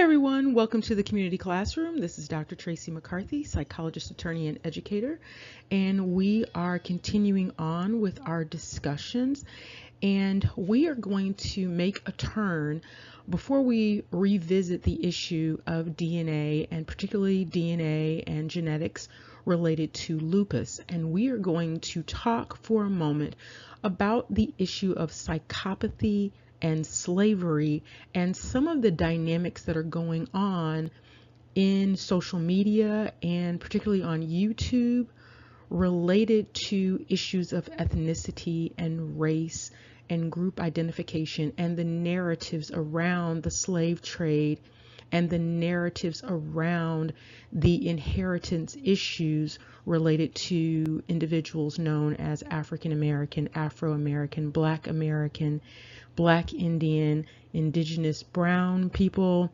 everyone, welcome to the community classroom. This is Dr. Tracey McCarthy, psychologist, attorney, and educator, and we are continuing on with our discussions, and we are going to make a turn before we revisit the issue of DNA, and particularly DNA and genetics related to lupus, and we are going to talk for a moment about the issue of psychopathy and slavery and some of the dynamics that are going on in social media and particularly on YouTube related to issues of ethnicity and race and group identification and the narratives around the slave trade and the narratives around the inheritance issues related to individuals known as African American, Afro-American, Black American, Black Indian, Indigenous Brown people,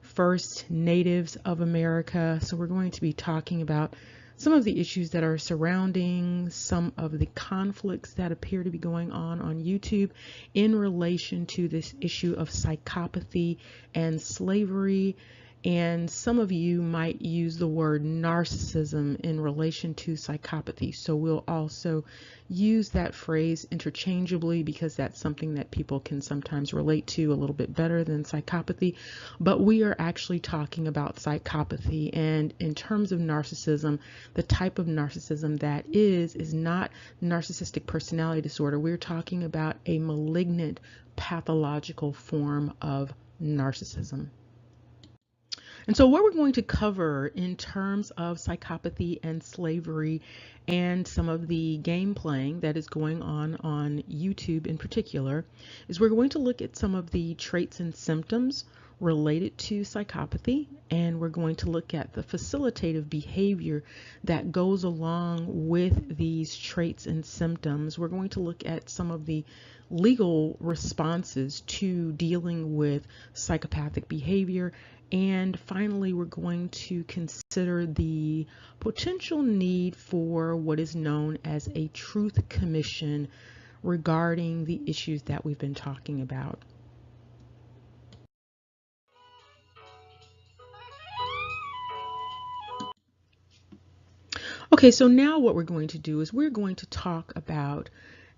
First Natives of America. So we're going to be talking about some of the issues that are surrounding some of the conflicts that appear to be going on YouTube in relation to this issue of psychopathy and slavery. And some of you might use the word narcissism in relation to psychopathy. So we'll also use that phrase interchangeably because that's something that people can sometimes relate to a little bit better than psychopathy. But we are actually talking about psychopathy. And in terms of narcissism, the type of narcissism that is not narcissistic personality disorder. We're talking about a malignant pathological form of narcissism. And so what we're going to cover in terms of psychopathy and slavery and some of the game playing that is going on YouTube in particular is we're going to look at some of the traits and symptoms related to psychopathy, and we're going to look at the facilitative behavior that goes along with these traits and symptoms. We're going to look at some of the legal responses to dealing with psychopathic behavior. And finally, we're going to consider the potential need for what is known as a truth commission regarding the issues that we've been talking about. Okay, so now what we're going to do is we're going to talk about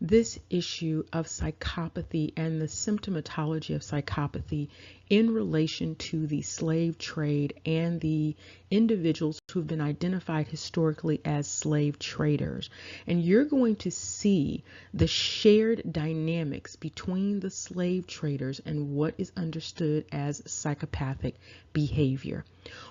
this issue of psychopathy and the symptomatology of psychopathy in relation to the slave trade and the individuals who have been identified historically as slave traders. And you're going to see the shared dynamics between the slave traders and what is understood as psychopathic behavior.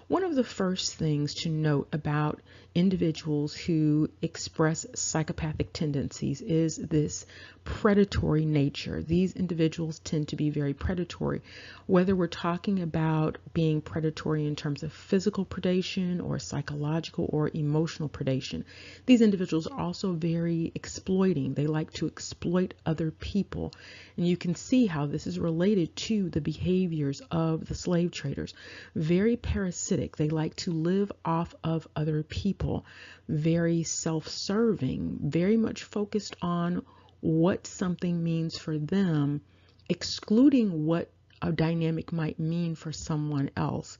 One of the first things to note about individuals who express psychopathic tendencies is this predatory nature. These individuals tend to be very predatory, whether we're talking about being predatory in terms of physical predation or psychological or emotional predation. These individuals are also very exploiting. They like to exploit other people. And you can see how this is related to the behaviors of the slave traders. Very parasitic. They like to live off of other people. Very self-serving, very much focused on what something means for them, excluding what a dynamic might mean for someone else.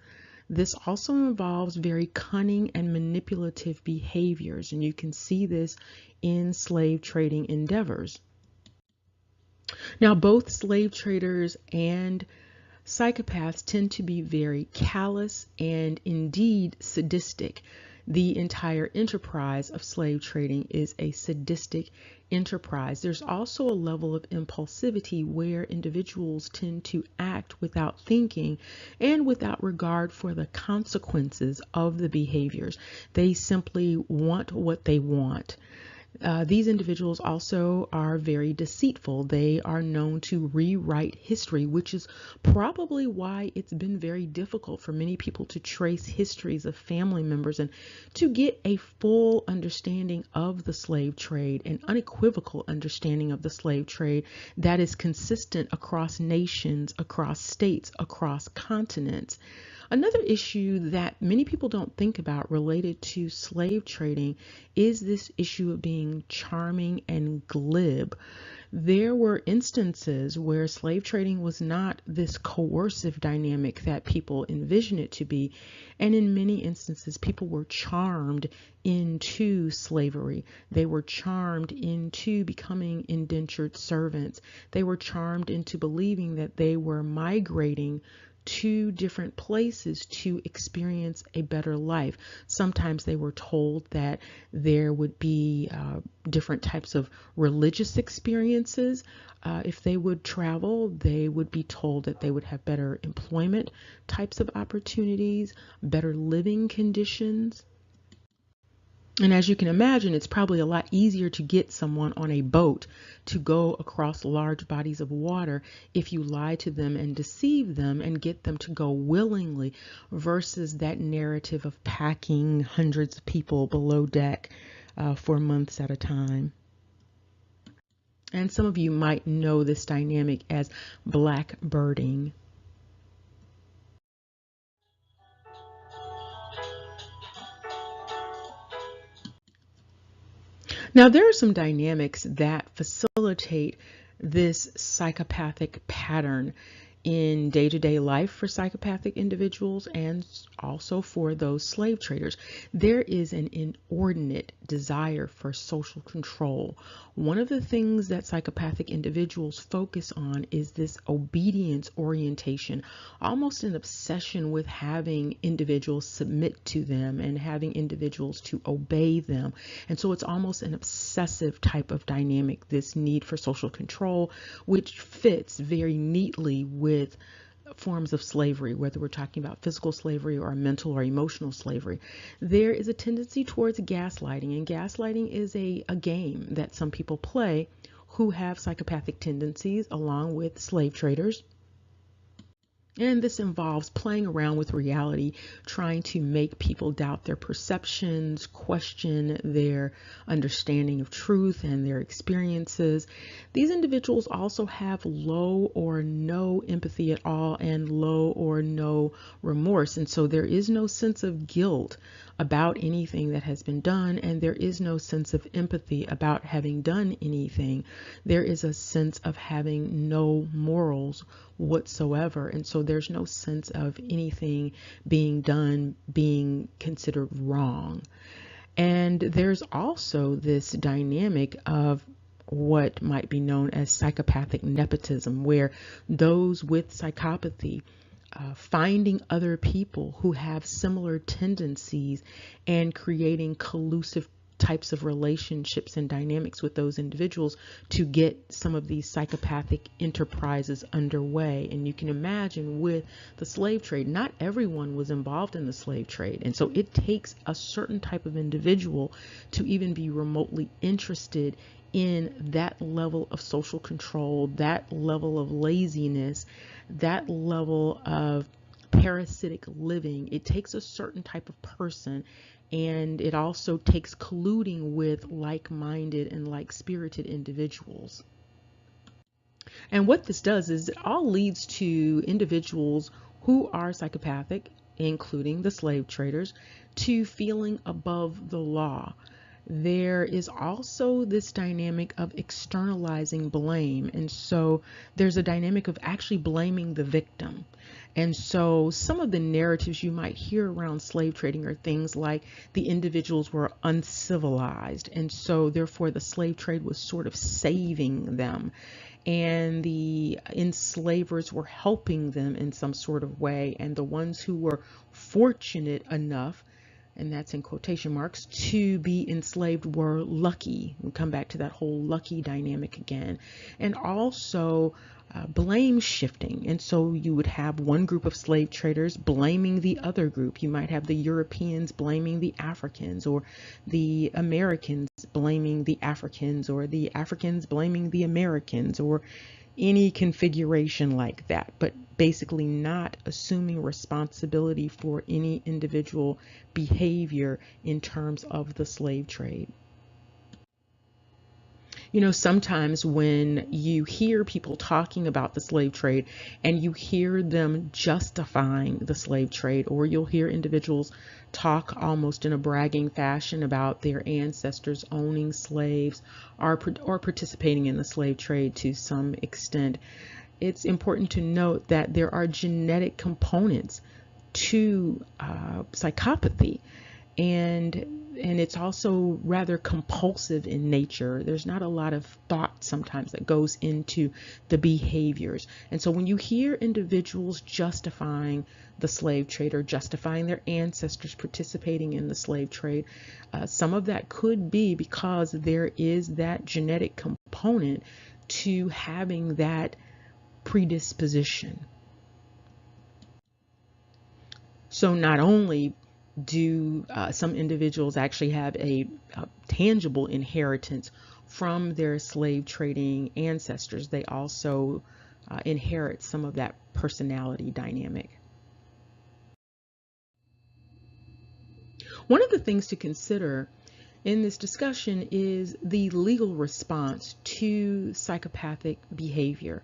This also involves very cunning and manipulative behaviors, and you can see this in slave trading endeavors. Now, both slave traders and psychopaths tend to be very callous and indeed sadistic. The entire enterprise of slave trading is a sadistic enterprise. There's also a level of impulsivity where individuals tend to act without thinking and without regard for the consequences of the behaviors. They simply want what they want. These individuals also are very deceitful. They are known to rewrite history, which is probably why it's been very difficult for many people to trace histories of family members and to get a full understanding of the slave trade, an unequivocal understanding of the slave trade that is consistent across nations, across states, across continents. Another issue that many people don't think about related to slave trading is this issue of being charming and glib. There were instances where slave trading was not this coercive dynamic that people envision it to be. And in many instances, people were charmed into slavery. They were charmed into becoming indentured servants. They were charmed into believing that they were migrating to different places to experience a better life. Sometimes they were told that there would be different types of religious experiences. If they would travel, they would be told that they would have better employment types of opportunities, better living conditions. And as you can imagine, it's probably a lot easier to get someone on a boat to go across large bodies of water if you lie to them and deceive them and get them to go willingly versus that narrative of packing hundreds of people below deck for months at a time. And some of you might know this dynamic as blackbirding. Now, there are some dynamics that facilitate this psychopathic pattern in day-to-day life for psychopathic individuals and also for those slave traders. There is an inordinate desire for social control. One of the things that psychopathic individuals focus on is this obedience orientation, almost an obsession with having individuals submit to them and having individuals to obey them. And so it's almost an obsessive type of dynamic, this need for social control, which fits very neatly with forms of slavery, whether we're talking about physical slavery or mental or emotional slavery. There is a tendency towards gaslighting, and gaslighting is a game that some people play who have psychopathic tendencies along with slave traders. And this involves playing around with reality, trying to make people doubt their perceptions, question their understanding of truth and their experiences. These individuals also have low or no empathy at all and low or no remorse. And so there is no sense of guilt about anything that has been done, and there is no sense of empathy about having done anything. There is a sense of having no morals whatsoever, and so there's no sense of anything being done being considered wrong. And there's also this dynamic of what might be known as psychopathic nepotism, where those with psychopathy finding other people who have similar tendencies and creating collusive types of relationships and dynamics with those individuals to get some of these psychopathic enterprises underway. And you can imagine with the slave trade, not everyone was involved in the slave trade. And so it takes a certain type of individual to even be remotely interested in that level of social control, that level of laziness, that level of parasitic living. It takes a certain type of person, and it also takes colluding with like-minded and like-spirited individuals. And what this does is it all leads to individuals who are psychopathic, including the slave traders, to feeling above the law. There is also this dynamic of externalizing blame. And so there's a dynamic of actually blaming the victim. And so some of the narratives you might hear around slave trading are things like the individuals were uncivilized, and so therefore the slave trade was sort of saving them, and the enslavers were helping them in some sort of way, and the ones who were fortunate enough, and that's in quotation marks, to be enslaved were lucky. We'll come back to that whole lucky dynamic again. And also blame shifting. And so you would have one group of slave traders blaming the other group. You might have the Europeans blaming the Africans, or the Americans blaming the Africans, or the Africans blaming the Americans, or any configuration like that, but basically not assuming responsibility for any individual behavior in terms of the slave trade. Sometimes when you hear people talking about the slave trade and you hear them justifying the slave trade, or you'll hear individuals talk almost in a bragging fashion about their ancestors owning slaves or participating in the slave trade to some extent, it's important to note that there are genetic components to psychopathy, and it's also rather compulsive in nature. There's not a lot of thought sometimes that goes into the behaviors. And so when you hear individuals justifying the slave trade or justifying their ancestors participating in the slave trade, some of that could be because there is that genetic component to having that predisposition. So not only do some individuals actually have a tangible inheritance from their slave trading ancestors, they also inherit some of that personality dynamic. One of the things to consider in this discussion is the legal response to psychopathic behavior.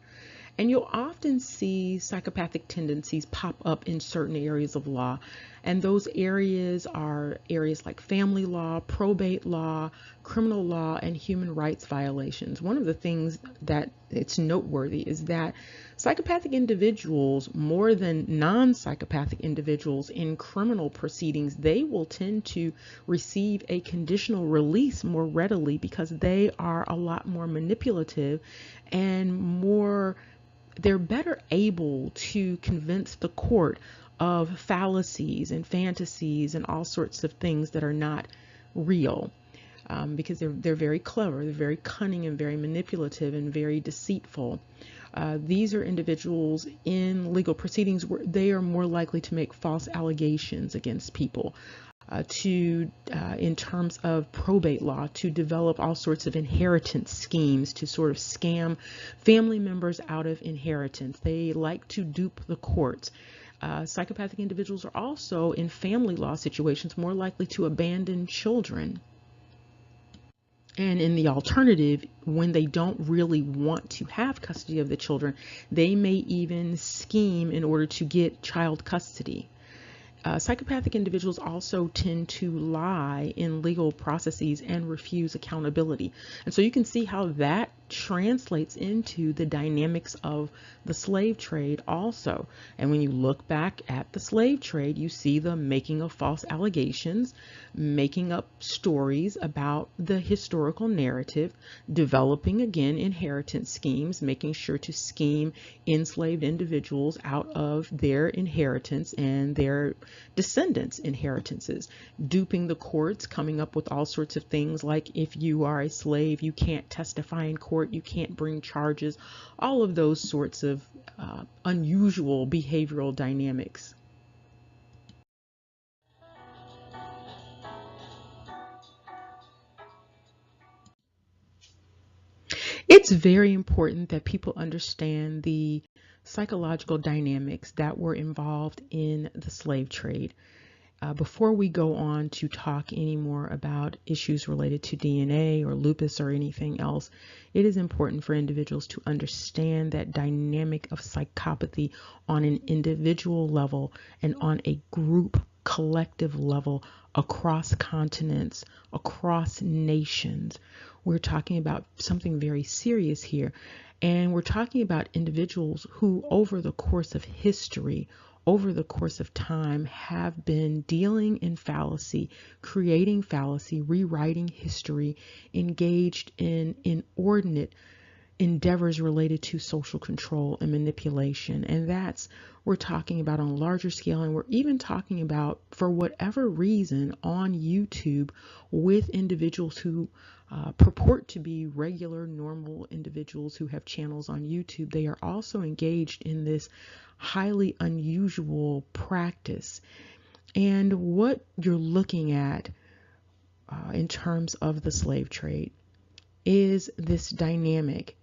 And you'll often see psychopathic tendencies pop up in certain areas of law. And those areas are areas like family law, probate law, criminal law, and human rights violations. One of the things that it's noteworthy is that psychopathic individuals, more than non-psychopathic individuals in criminal proceedings, they will tend to receive a conditional release more readily because they are a lot more manipulative and they're better able to convince the court of fallacies and fantasies and all sorts of things that are not real, because they're very clever, they're very cunning and very manipulative and very deceitful. These are individuals in legal proceedings where they are more likely to make false allegations against people. In terms of probate law, to develop all sorts of inheritance schemes to sort of scam family members out of inheritance. They like to dupe the courts. Psychopathic individuals are also, in family law situations, more likely to abandon children. And in the alternative, when they don't really want to have custody of the children, they may even scheme in order to get child custody. Psychopathic individuals also tend to lie in legal processes and refuse accountability. And so you can see how that translates into the dynamics of the slave trade also. And when you look back at the slave trade, you see the making of false allegations, making up stories about the historical narrative, developing again inheritance schemes, making sure to scheme enslaved individuals out of their inheritance and their descendants' inheritances, duping the courts, coming up with all sorts of things like if you are a slave, you can't testify in court, you can't bring charges, all of those sorts of unusual behavioral dynamics. It's very important that people understand the psychological dynamics that were involved in the slave trade. Before we go on to talk any more about issues related to DNA or lupus or anything else, it is important for individuals to understand that dynamic of psychopathy on an individual level and on a group collective level across continents, across nations. We're talking about something very serious here. And we're talking about individuals who, over the course of history, over the course of time, have been dealing in fallacy, creating fallacy, rewriting history, engaged in inordinate endeavors related to social control and manipulation. And we're talking about on a larger scale, and we're even talking about, for whatever reason, on YouTube with individuals who purport to be regular, normal individuals who have channels on YouTube. They are also engaged in this highly unusual practice. And what you're looking at in terms of the slave trade is this dynamic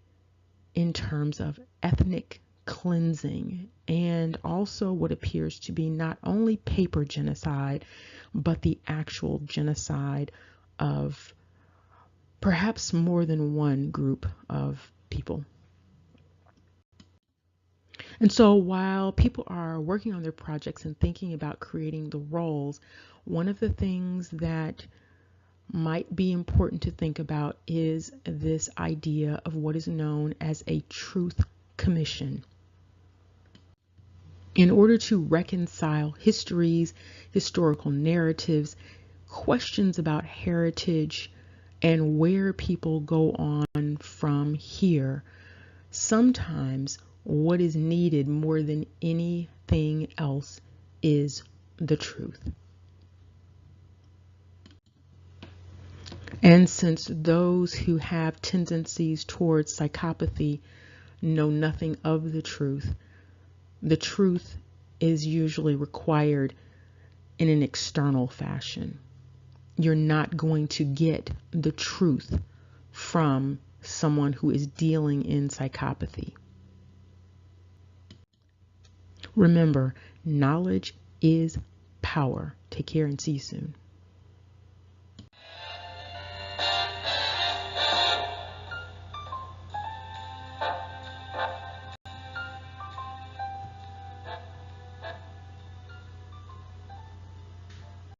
in terms of ethnic cleansing and also what appears to be not only paper genocide, but the actual genocide of perhaps more than one group of people. And so while people are working on their projects and thinking about creating the roles, one of the things that might be important to think about is this idea of what is known as a truth commission. In order to reconcile histories, historical narratives, questions about heritage, and where people go on from here, sometimes what is needed more than anything else is the truth. And since those who have tendencies towards psychopathy know nothing of the truth is usually required in an external fashion. You're not going to get the truth from someone who is dealing in psychopathy. Remember, knowledge is power. Take care and see you soon.